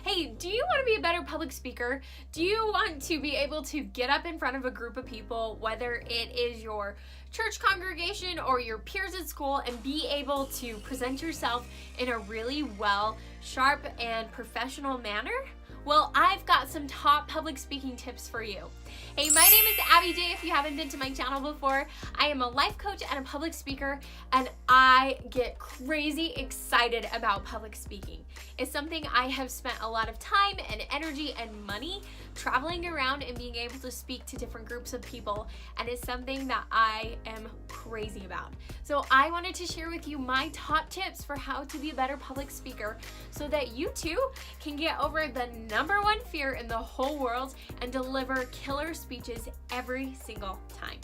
Hey, do you want to be a better public speaker? Do you want to be able to get up in front of a group of people, whether it is your church congregation or your peers at school, and be able to present yourself in a really well, sharp, and professional manner? Well, I've got some top public speaking tips for you. Hey, my name is Abby J. If you haven't been to my channel before, I am a life coach and a public speaker, and I get crazy excited about public speaking. It's something I have spent a lot of time and energy and money traveling around and being able to speak to different groups of people, and it's something that I am crazy about. So I wanted to share with you my top tips for how to be a better public speaker so that you too can get over the number one fear in the whole world and deliver killer speeches every single time.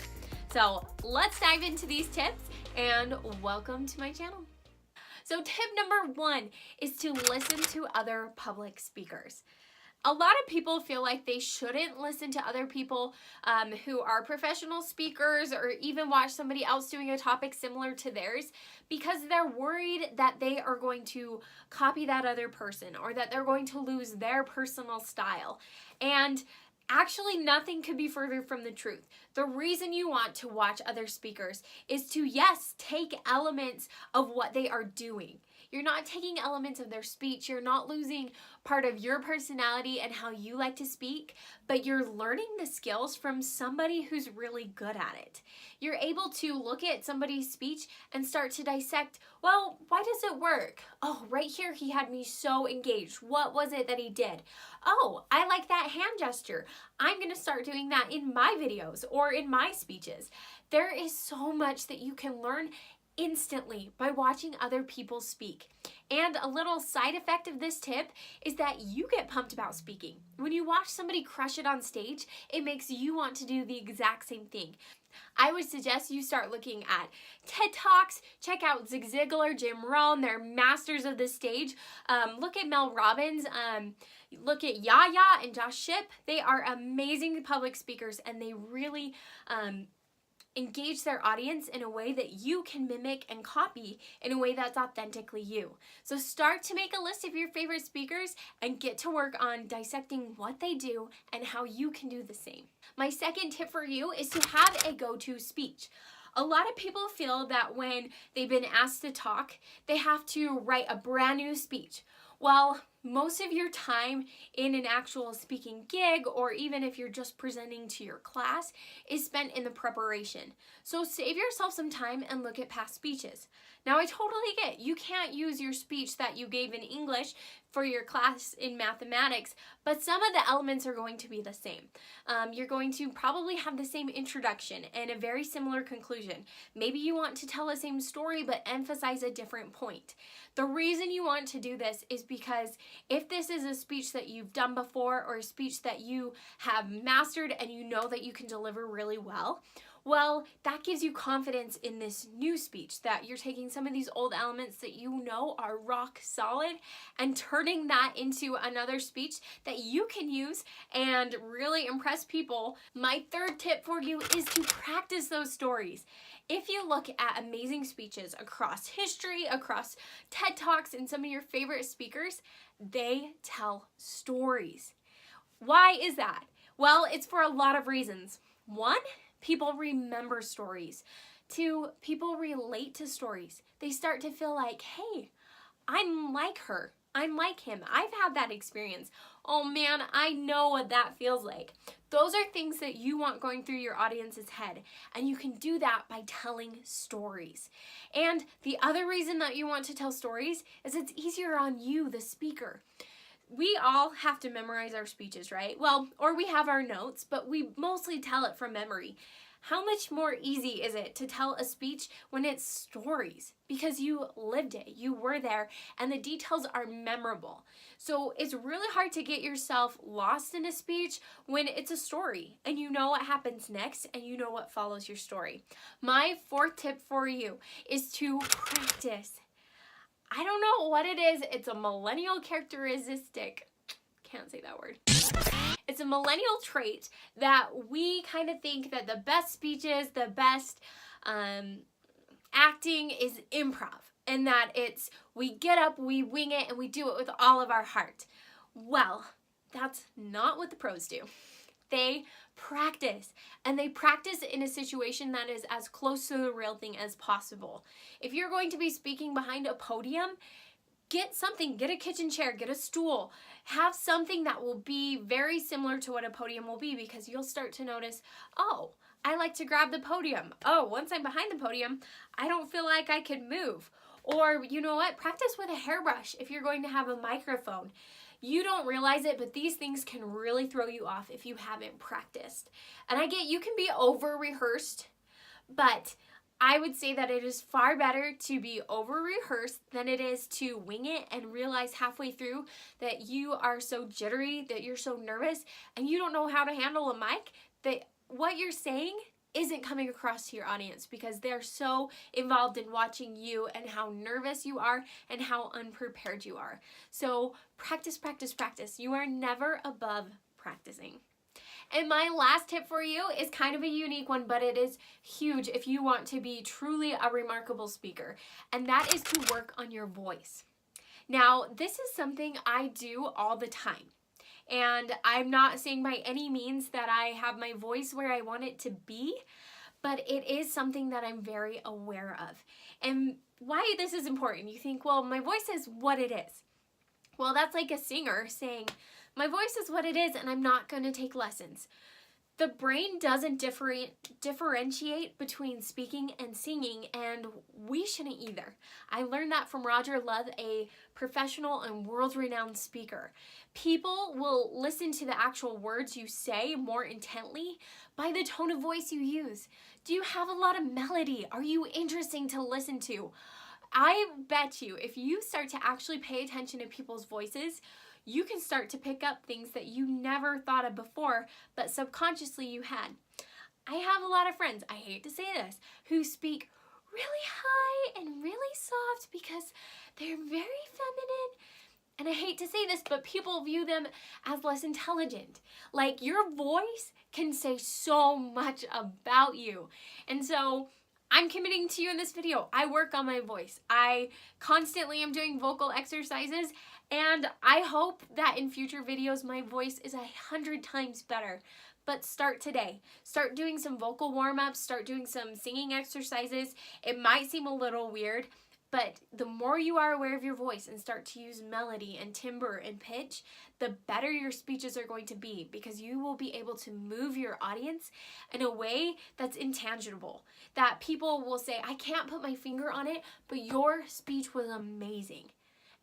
So let's dive into these tips, and welcome to my channel. So tip number one is to listen to other public speakers. A lot of people feel like they shouldn't listen to other people who are professional speakers, or even watch somebody else doing a topic similar to theirs, because they're worried that they are going to copy that other person, or that they're going to lose their personal style. And actually, nothing could be further from the truth. The reason you want to watch other speakers is to, yes, take elements of what they are doing. You're not taking elements of their speech. You're not losing part of your personality and how you like to speak, but you're learning the skills from somebody who's really good at it. You're able to look at somebody's speech and start to dissect, well, why does it work? Oh, right here he had me so engaged. What was it that he did? Oh, I like that hand gesture. I'm going to start doing that in my videos or in my speeches. There is so much that you can learn instantly by watching other people speak. And a little side effect of this tip is that you get pumped about speaking. When you watch somebody crush it on stage, it makes you want to do the exact same thing. I would suggest you start looking at TED Talks, check out Zig Ziglar, Jim Rohn, they're masters of the stage. Look at Mel Robbins, look at Yaya and Josh Shipp. They are amazing public speakers, and they really engage their audience in a way that you can mimic and copy in a way that's authentically you. So start to make a list of your favorite speakers and get to work on dissecting what they do and how you can do the same. My second tip for you is to have a go-to speech. A lot of people feel that when they've been asked to talk, they have to write a brand new speech. Well, most of your time in an actual speaking gig, or even if you're just presenting to your class, is spent in the preparation. So save yourself some time and look at past speeches. Now, I totally get you can't use your speech that you gave in English for your class in mathematics, but some of the elements are going to be the same. You're going to probably have the same introduction and a very similar conclusion. Maybe you want to tell the same story but emphasize a different point. The reason you want to do this is because if this is a speech that you've done before, or a speech that you have mastered and you know that you can deliver really well, that gives you confidence in this new speech, that you're taking some of these old elements that you know are rock solid and turning that into another speech that you can use and really impress people. My third tip for you is to practice those stories. If you look at amazing speeches across history, across TED Talks, and some of your favorite speakers, they tell stories. Why is that? Well, it's for a lot of reasons. One, people remember stories. Two, people relate to stories. They start to feel like, hey, I'm like her. I'm like him. I've had that experience. Oh man, I know what that feels like. Those are things that you want going through your audience's head, and you can do that by telling stories. And the other reason that you want to tell stories is it's easier on you, the speaker. We all have to memorize our speeches, right? Well, or we have our notes, but we mostly tell it from memory. How much more easy is it to tell a speech when it's stories? Because you lived it, you were there, and the details are memorable. So it's really hard to get yourself lost in a speech when it's a story and you know what happens next and you know what follows your story. My fourth tip for you is to practice. I don't know what it is. It's a millennial characteristic. Can't say that word. It's a millennial trait that we kind of think that the best speeches, the best acting is improv, and that it's we get up, we wing it, and we do it with all of our heart. Well, that's not what the pros do. They practice, and they practice in a situation that is as close to the real thing as possible. If you're going to be speaking behind a podium, get something, get a kitchen chair, get a stool, have something that will be very similar to what a podium will be, because you'll start to notice, oh, I like to grab the podium. Oh, once I'm behind the podium, I don't feel like I can move. Or, you know what, practice with a hairbrush if you're going to have a microphone. You don't realize it, but these things can really throw you off if you haven't practiced. And I get you can be over-rehearsed, but I would say that it is far better to be over-rehearsed than it is to wing it and realize halfway through that you are so jittery, that you're so nervous, and you don't know how to handle a mic, that what you're saying isn't coming across to your audience because they're so involved in watching you and how nervous you are and how unprepared you are. So practice, practice, practice. You are never above practicing. And my last tip for you is kind of a unique one, but it is huge if you want to be truly a remarkable speaker, and that is to work on your voice. Now, this is something I do all the time. And I'm not saying by any means that I have my voice where I want it to be, but it is something that I'm very aware of. And why this is important, you think, well, my voice is what it is. Well, that's like a singer saying, my voice is what it is and I'm not going to take lessons. The brain doesn't differentiate between speaking and singing, and we shouldn't either. I learned that from Roger Love, a professional and world-renowned speaker. People will listen to the actual words you say more intently by the tone of voice you use. Do you have a lot of melody? Are you interesting to listen to? I bet you if you start to actually pay attention to people's voices, you can start to pick up things that you never thought of before, but subconsciously you had. I have a lot of friends, I hate to say this, who speak really high and really soft because they're very feminine. And I hate to say this, but people view them as less intelligent. Like, your voice can say so much about you. And so I'm committing to you in this video. I work on my voice. I constantly am doing vocal exercises, and I hope that in future videos my voice is 100 times better. But start today. Start doing some vocal warm-ups, start doing some singing exercises. It might seem a little weird, but the more you are aware of your voice and start to use melody and timbre and pitch, the better your speeches are going to be, because you will be able to move your audience in a way that's intangible, that people will say, I can't put my finger on it, but your speech was amazing.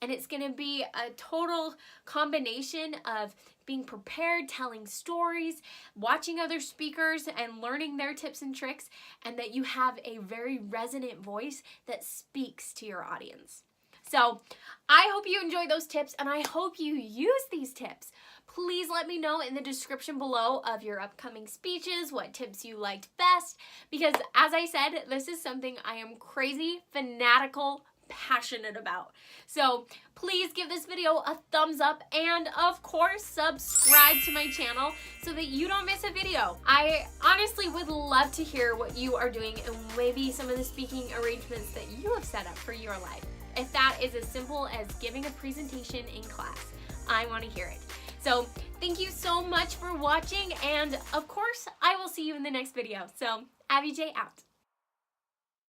And it's going to be a total combination of being prepared, telling stories, watching other speakers and learning their tips and tricks, and that you have a very resonant voice that speaks to your audience. So I hope you enjoy those tips, and I hope you use these tips. Please let me know in the description below of your upcoming speeches, what tips you liked best, because as I said, this is something I am crazy, fanatical, passionate about. So please give this video a thumbs up, and of course subscribe to my channel so that you don't miss a video. I honestly would love to hear what you are doing and maybe some of the speaking arrangements that you have set up for your life. If that is as simple as giving a presentation in class, I want to hear it. So thank you so much for watching, and of course I will see you in the next video. So Abby J out.